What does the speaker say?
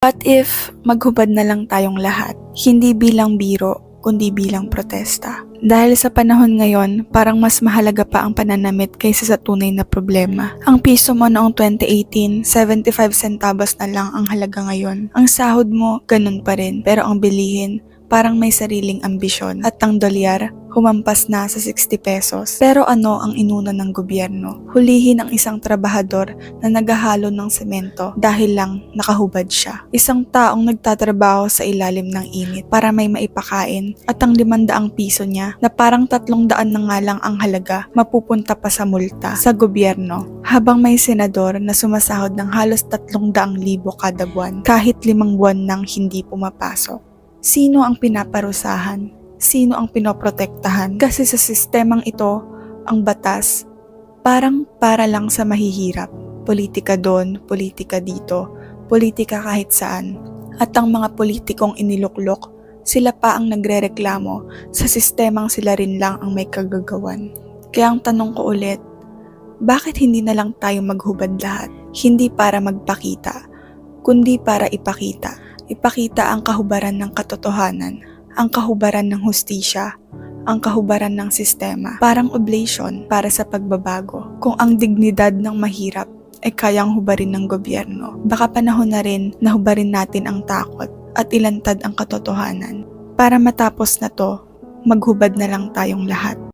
What if maghubad na lang tayong lahat? Hindi bilang biro, kundi bilang protesta. Dahil sa panahon ngayon, parang mas mahalaga pa ang pananamit kaysa sa tunay na problema. Ang piso mo noong 2018, 75 centavos na lang ang halaga ngayon. Ang sahod mo, ganun pa rin. Pero ang bilihin, parang may sariling ambisyon. At ang dolyar, humampas na sa 60 pesos. Pero ano ang inuna ng gobyerno? Hulihin ang isang trabahador na naghahalo ng semento dahil lang nakahubad siya. Isang taong nagtatrabaho sa ilalim ng init para may maipakain at ang 500 piso niya na parang 300 na nga lang ang halaga mapupunta pa sa multa sa gobyerno habang may senador na sumasahod ng halos 300,000 kada buwan kahit 5 buwan nang hindi pumapasok. Sino ang pinaparusahan? Sino ang pinoprotektahan? Kasi sa sistemang ito, ang batas, parang para lang sa mahihirap. Politika doon, politika dito, politika kahit saan. At ang mga politikong iniluklok, sila pa ang nagrereklamo sa sistemang sila rin lang ang may kagagawan. Kaya ang tanong ko ulit, bakit hindi na lang tayo maghubad lahat? Hindi para magpakita, kundi para ipakita. Ipakita ang kahubaran ng katotohanan, ang kahubaran ng hustisya, ang kahubaran ng sistema. Parang oblation para sa pagbabago. Kung ang dignidad ng mahirap ay kayang hubarin ng gobyerno, baka panahon na rin na hubarin natin ang takot at ilantad ang katotohanan. Para matapos na to, maghubad na lang tayong lahat.